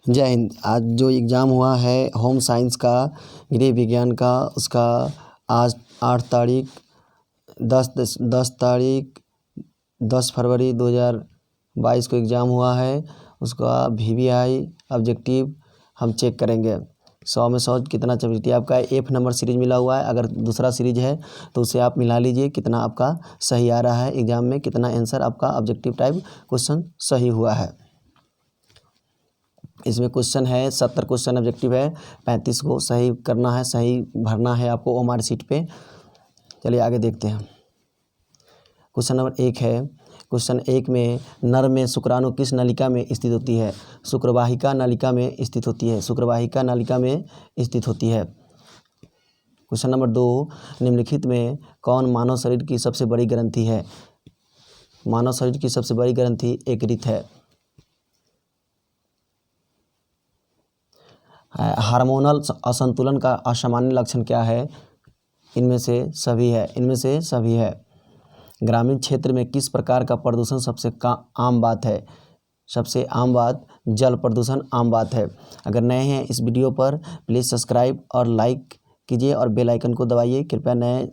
जय हिंद। आज जो एग्ज़ाम हुआ है होम साइंस का, गृह विज्ञान का, उसका आज 8 तारीख 10 फरवरी 2022 को एग्ज़ाम हुआ है। उसका VVI ऑब्जेक्टिव हम चेक करेंगे। 100 में 100 कितना चैप्टर आपका F नंबर सीरीज मिला हुआ है। अगर दूसरा सीरीज है तो उसे आप मिला लीजिए, कितना आपका सही आ रहा है एग्ज़ाम में, कितना आंसर आपका ऑब्जेक्टिव टाइप क्वेश्चन सही हुआ है। इसमें क्वेश्चन है 70 क्वेश्चन ऑब्जेक्टिव है, 35 को सही करना है, सही भरना है आपको OMR शीट पे। चलिए आगे देखते हैं। क्वेश्चन नंबर 1 है। क्वेश्चन 1 में नर में शुक्राणु किस नलिका में स्थित होती है? शुक्रवाहिका नलिका में स्थित होती है। शुक्रवाहिका नलिका में स्थित होती है। क्वेश्चन नंबर 2, निम्नलिखित में कौन मानव शरीर की सबसे बड़ी ग्रंथि है? मानव शरीर की सबसे बड़ी ग्रंथि यकृत है। हार्मोनल असंतुलन का असामान्य लक्षण क्या है? इनमें से सभी है। इनमें से सभी है। ग्रामीण क्षेत्र में किस प्रकार का प्रदूषण सबसे आम बात है? सबसे आम बात जल प्रदूषण आम बात है। अगर नए हैं इस वीडियो पर प्लीज़ सब्सक्राइब और लाइक कीजिए और बेल आइकन को दबाइए। कृपया नए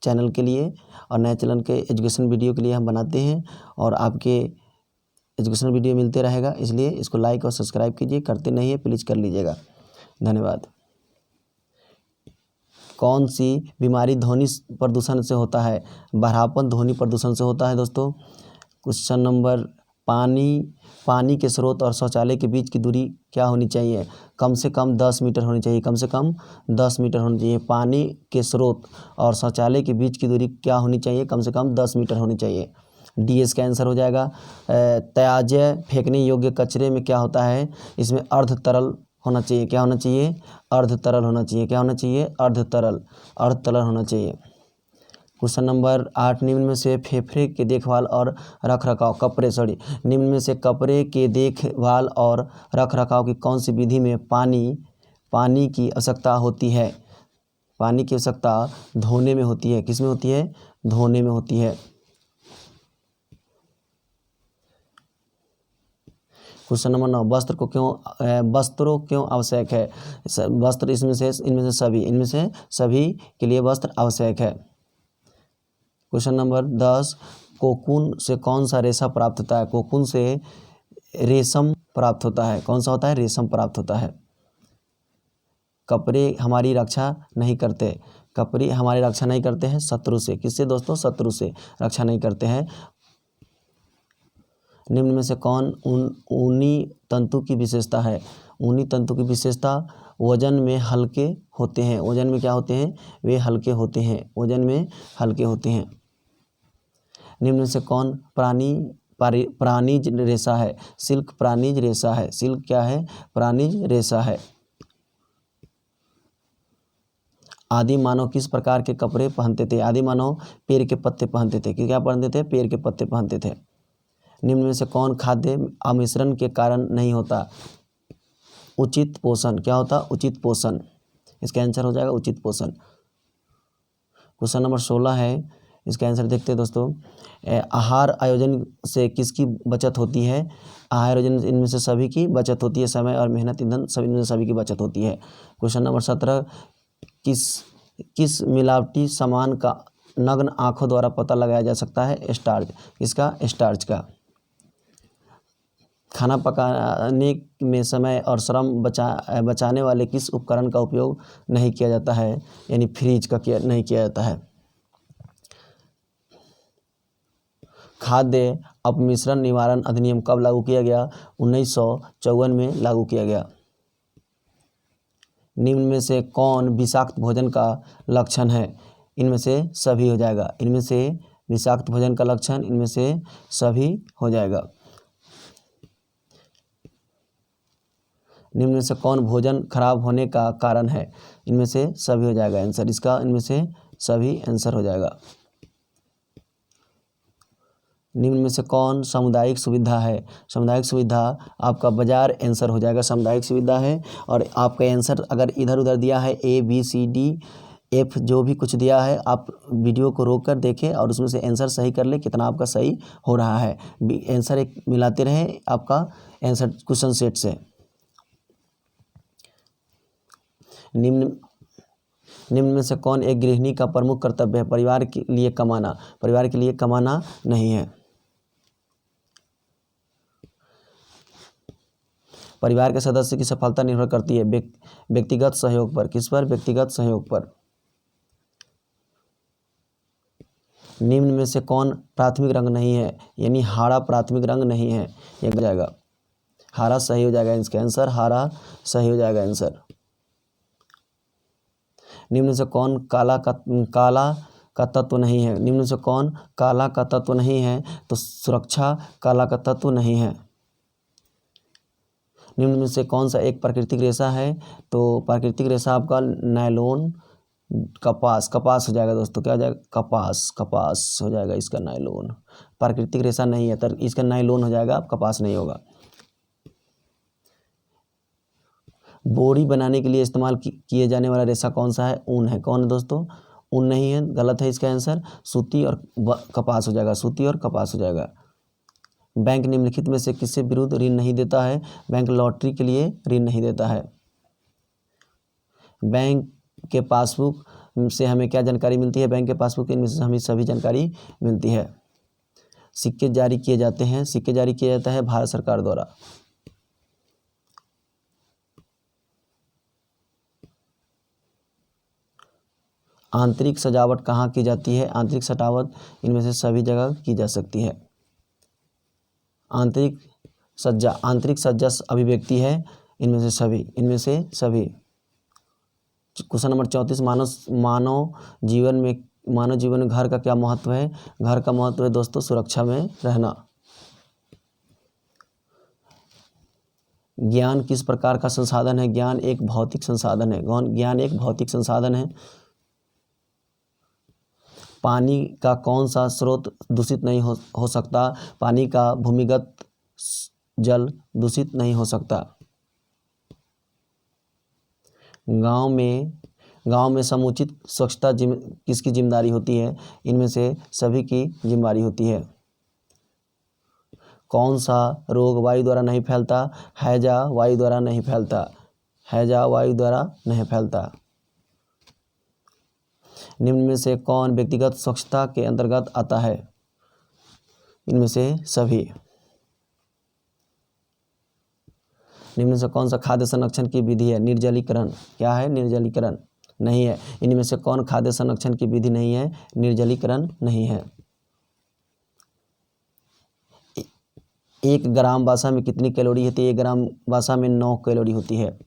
चैनल के लिए और नए चैनल के एजुकेशन वीडियो के लिए हम बनाते हैं और आपके एजुकेशनल वीडियो मिलते रहेगा, इसलिए इसको लाइक और सब्सक्राइब कीजिए। करते नहीं है प्लीज़ कर लीजिएगा, धन्यवाद। कौन सी बीमारी ध्वनि प्रदूषण से होता है? बहरापन ध्वनि प्रदूषण से होता है दोस्तों। क्वेश्चन नंबर, पानी के स्रोत और शौचालय के बीच की दूरी क्या होनी चाहिए? कम से कम 10 मीटर होनी चाहिए। कम से कम 10 मीटर होनी चाहिए। पानी के स्रोत और शौचालय के बीच की दूरी क्या होनी चाहिए? कम से कम 10 मीटर होनी चाहिए। डी इसका आंसर हो जाएगा। त्याज्य फेंकने योग्य कचरे में क्या होता है? इसमें अर्ध तरल होना चाहिए। क्या होना चाहिए? अर्ध तरल होना चाहिए। क्या होना चाहिए? अर्ध तरल होना चाहिए। क्वेश्चन नंबर 8, निम्न में से फेफड़े के देखभाल और रखरखाव निम्न में से कपड़े के देखभाल और रखरखाव की कौन सी विधि में पानी की आवश्यकता होती है? पानी की आवश्यकता धोने में होती है। किस में होती है? धोने में होती है। क्वेश्चन नंबर 9, वस्त्रों क्यों आवश्यक है? वस्त्र इनमें से सभी के लिए वस्त्र आवश्यक है। क्वेश्चन नंबर 10, कोकून से कौन सा रेशा प्राप्त होता है? कोकून से रेशम प्राप्त होता है। कौन सा होता है? रेशम प्राप्त होता है। कपड़े हमारी रक्षा नहीं करते। कपड़े हमारी रक्षा नहीं करते हैं शत्रु से। किससे दोस्तों? शत्रु से रक्षा नहीं करते हैं। निम्न में से कौन ऊनी तंतु की विशेषता है? ऊनी तंतु की विशेषता वजन में हल्के होते हैं। वजन में क्या होते हैं? वे हल्के होते हैं। वजन में हल्के होते हैं। निम्न में से कौन प्राणिज रेशा है? सिल्क प्राणिज रेशा है। सिल्क क्या है? प्राणिज रेशा है। आदि मानव किस प्रकार के कपड़े पहनते थे? आदि मानव पेड़ के पत्ते पहनते थे। क्या पहनते थे? पेड़ के पत्ते पहनते थे। निम्न में से कौन खाद्य अमिश्रण के कारण नहीं होता? उचित पोषण। क्या होता? उचित पोषण। इसका आंसर हो जाएगा उचित पोषण। क्वेश्चन नंबर 16 है। इसका आंसर देखते हैं दोस्तों। आहार आयोजन से किसकी बचत होती है? आहार आयोजन इनमें से सभी की बचत होती है। समय और मेहनत, ईंधन, सभी की बचत होती है। क्वेश्चन नंबर 17, किस मिलावटी सामान का नग्न आंखों द्वारा पता लगाया जा सकता है? स्टार्च। इसका स्टार्च का। खाना पकाने में समय और श्रम बचाने वाले किस उपकरण का उपयोग नहीं किया जाता है? यानी फ्रिज का नहीं किया जाता है। खाद्य अपमिश्रण निवारण अधिनियम कब लागू किया गया? 1954 में लागू किया गया। निम्न में से कौन विषाक्त भोजन का लक्षण है? इनमें से सभी हो जाएगा। इनमें से विषाक्त भोजन का लक्षण इनमें से सभी हो जाएगा। निम्न में से कौन भोजन खराब होने का कारण है? इनमें से सभी हो जाएगा आंसर। इसका इनमें से सभी आंसर हो जाएगा। निम्न में से कौन सामुदायिक सुविधा है? सामुदायिक सुविधा आपका बाजार आंसर हो जाएगा। सामुदायिक सुविधा है। और आपका आंसर अगर इधर उधर दिया है ABCDF जो भी कुछ दिया है, आप वीडियो को रोक कर देखें और उसमें से आंसर सही कर ले, कितना आपका सही हो रहा है। आंसर एक मिलाते रहें आपका आंसर क्वेश्चन सेट से। निम्न निम्न में से कौन एक गृहिणी का प्रमुख कर्तव्य है? परिवार के लिए कमाना। परिवार के लिए कमाना नहीं है। परिवार के सदस्य की सफलता निर्भर करती है व्यक्तिगत सहयोग पर। किस पर? व्यक्तिगत सहयोग पर। निम्न में से कौन प्राथमिक रंग नहीं है? यानी हरा प्राथमिक रंग नहीं है, ये हो जाएगा हरा सही हो जाएगा इसका आंसर, हरा सही हो जाएगा आंसर। निम्न में से कौन काला का तत्व नहीं है? निम्न में से कौन काला का तत्व नहीं है? तो सुरक्षा काला का तत्व नहीं है। निम्न में से कौन सा एक प्राकृतिक रेशा है? तो प्राकृतिक रेशा आपका नायलॉन, कपास हो जाएगा दोस्तों। क्या हो जाएगा? कपास हो जाएगा इसका। नायलॉन प्राकृतिक रेशा नहीं है, तो इसका नायलॉन हो जाएगा, कपास नहीं होगा। बोरी बनाने के लिए इस्तेमाल किए जाने वाला रेशा कौन सा है? ऊन है। कौन है दोस्तों? ऊन नहीं है, गलत है इसका आंसर। सूती और कपास हो जाएगा, सूती और कपास हो जाएगा। बैंक निम्नलिखित में से किसके विरुद्ध ऋण नहीं देता है? बैंक लॉटरी के लिए ऋण नहीं देता है। बैंक के पासबुक से हमें क्या जानकारी मिलती है? बैंक के पासबुक इनमें से हमें सभी जानकारी मिलती है। सिक्के जारी किए जाते हैं, सिक्के जारी किया जाता है भारत सरकार द्वारा। आंतरिक सजावट कहाँ की जाती है? आंतरिक सजावट इनमें से सभी जगह की जा सकती है। आंतरिक सज्जा अभिव्यक्ति है इनमें से सभी। क्वेश्चन नंबर 34, मानव जीवन में घर का क्या महत्व है? घर का महत्व है दोस्तों सुरक्षा में रहना। ज्ञान किस प्रकार का संसाधन है? ज्ञान एक भौतिक संसाधन है। ज्ञान एक भौतिक संसाधन है। पानी का कौन सा स्रोत दूषित नहीं हो सकता? पानी का भूमिगत जल दूषित नहीं हो सकता। गांव में समुचित स्वच्छता किसकी जिम्मेदारी होती है? इनमें से सभी की जिम्मेदारी होती है। कौन सा रोग वायु द्वारा नहीं फैलता? हैजा वायु द्वारा नहीं फैलता। हैजा वायु द्वारा नहीं फैलता। निम्न में से कौन व्यक्तिगत स्वच्छता के अंतर्गत आता है? इनमें से सभी। निम्न में से कौन सा खाद्य संरक्षण की विधि है? निर्जलीकरण। क्या है? निर्जलीकरण नहीं है। इनमें से कौन खाद्य संरक्षण की विधि नहीं है? निर्जलीकरण नहीं है। 1 ग्राम वसा में कितनी कैलोरी होती है? 1 ग्राम वसा में 9 कैलोरी होती है।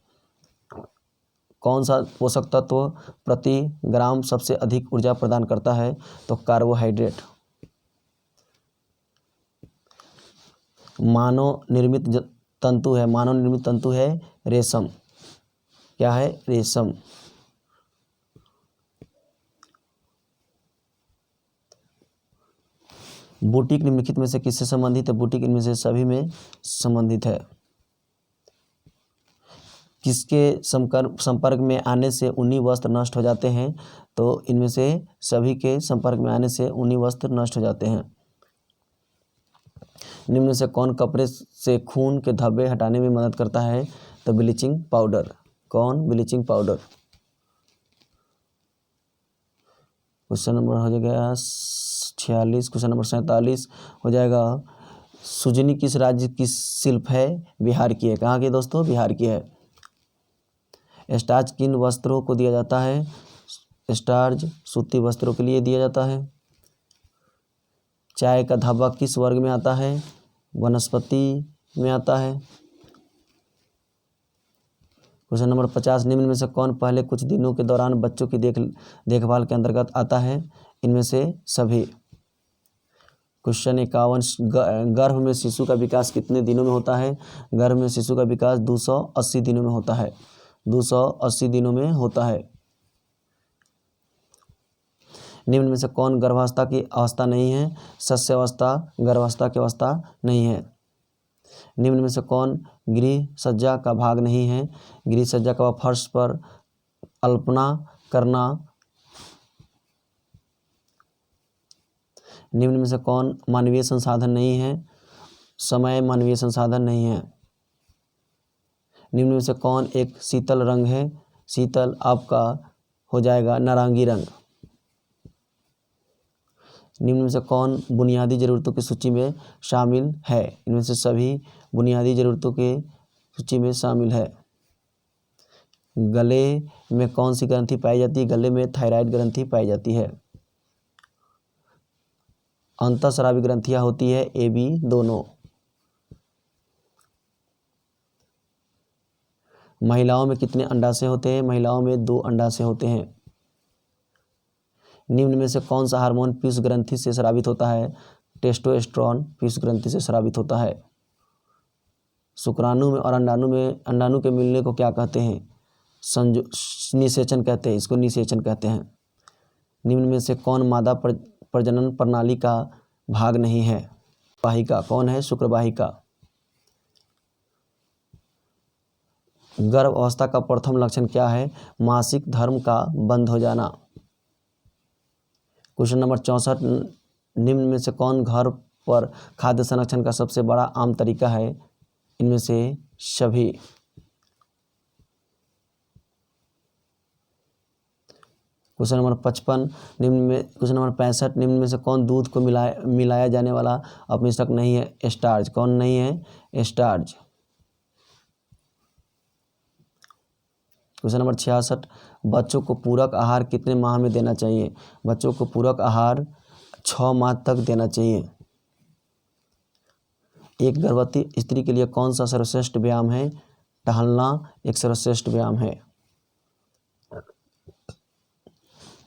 कौन सा पोषक तत्व प्रति ग्राम सबसे अधिक ऊर्जा प्रदान करता है? तो कार्बोहाइड्रेट। मानव निर्मित तंतु है रेशम। क्या है? रेशम। बुटीक निम्नलिखित में से किससे संबंधित है? बुटीक इनमें से सभी में संबंधित है। किसके संपर्क में आने से ऊनी वस्त्र नष्ट हो जाते हैं? तो इनमें से सभी के संपर्क में आने से ऊनी वस्त्र नष्ट हो जाते हैं। निम्न में से कौन कपड़े से खून के धब्बे हटाने में मदद करता है? तो ब्लीचिंग पाउडर। कौन? Bleaching powder. क्वेश्चन नंबर हो जाएगा 46। क्वेश्चन नंबर 47 हो जाएगा, सुजनी किस राज्य की शिल्प है? बिहार की है। कहाँ की दोस्तों? बिहार की है। स्टार्च किन वस्त्रों को दिया जाता है? स्टार्च सूती वस्त्रों के लिए दिया जाता है। चाय का धब्बा किस वर्ग में आता है? वनस्पति में आता है। क्वेश्चन नंबर 50, निम्न में से कौन पहले कुछ दिनों के दौरान बच्चों की देखभाल के अंतर्गत आता है? इनमें से सभी। क्वेश्चन 51, गर्भ में शिशु का विकास कितने दिनों में होता है? गर्भ में शिशु का विकास 280 दिनों में होता है। 280 दिनों में होता है। निम्न में से कौन गर्भावस्था की अवस्था नहीं है? शस्यावस्था गर्भावस्था की अवस्था नहीं है। निम्न में से कौन गृह सज्जा का भाग नहीं है? गृह सज्जा का फर्श पर अल्पना करना। निम्न में से कौन मानवीय संसाधन नहीं है? समय मानवीय संसाधन नहीं है। निम्न में से कौन एक शीतल रंग है? शीतल आपका हो जाएगा नारंगी रंग। निम्न में से कौन बुनियादी ज़रूरतों की सूची में शामिल है? इनमें से सभी बुनियादी ज़रूरतों के सूची में शामिल है। गले में कौन सी ग्रंथि पाई जाती है? गले में थायराइड ग्रंथि पाई जाती है। अंतःस्रावी ग्रंथियां होती है ए बी दोनों। महिलाओं में कितने अंडाशय होते हैं? महिलाओं में 2 अंडाशय होते हैं। निम्न में से कौन सा हार्मोन पीयूष ग्रंथि से स्रावित होता है? टेस्टोस्टेरोन पीयूष ग्रंथि से स्रावित होता है। शुक्राणु में और अंडाणु के मिलने को क्या कहते हैं? निषेचन कहते हैं, इसको निषेचन कहते हैं। निम्न में से कौन मादा प्रजनन प्रणाली का भाग नहीं है? वाहिका कौन है? शुक्रवाहिका। गर्भ अवस्था का प्रथम लक्षण क्या है? मासिक धर्म का बंद हो जाना। क्वेश्चन नंबर 64, निम्न में से कौन घर पर खाद्य संरक्षण का सबसे बड़ा आम तरीका है? इनमें से सभी। क्वेश्चन नंबर 65, क्वेश्चन नंबर 65, निम्न में से कौन दूध को मिलाया जाने वाला अपमिश्रक नहीं है? स्टार्च। कौन नहीं है? स्टार्च। क्वेश्चन नंबर 66, बच्चों को पूरक आहार कितने माह में देना चाहिए? बच्चों को पूरक आहार 6 माह तक देना चाहिए। एक गर्भवती स्त्री के लिए कौन सा सर्वश्रेष्ठ व्यायाम है? टहलना एक सर्वश्रेष्ठ व्यायाम है।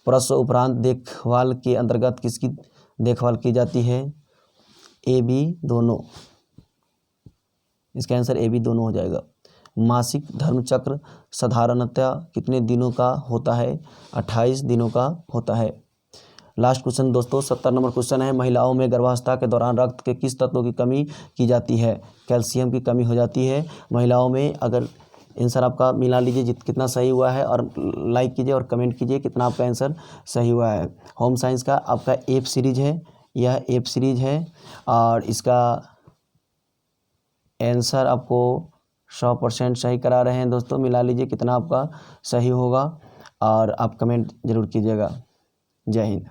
प्रसव उपरांत देखभाल के अंतर्गत किसकी देखभाल की जाती है? ए बी दोनों। इसका आंसर ए बी दोनों हो जाएगा। मासिक धर्मचक्र साधारणतः कितने दिनों का होता है? 28 दिनों का होता है। लास्ट क्वेश्चन दोस्तों 70 नंबर क्वेश्चन है, महिलाओं में गर्भावस्था के दौरान रक्त के किस तत्वों की कमी की जाती है? कैल्शियम की कमी हो जाती है महिलाओं में। अगर आंसर आपका मिला लीजिए कितना सही हुआ है, और लाइक कीजिए और कमेंट कीजिए कितना आपका आंसर सही हुआ है। होम साइंस का आपका एफ सीरीज है, यह एफ सीरीज है, और इसका आंसर आपको 100% सही करा रहे हैं दोस्तों। मिला लीजिए कितना आपका सही होगा, और आप कमेंट जरूर कीजिएगा। जय हिंद।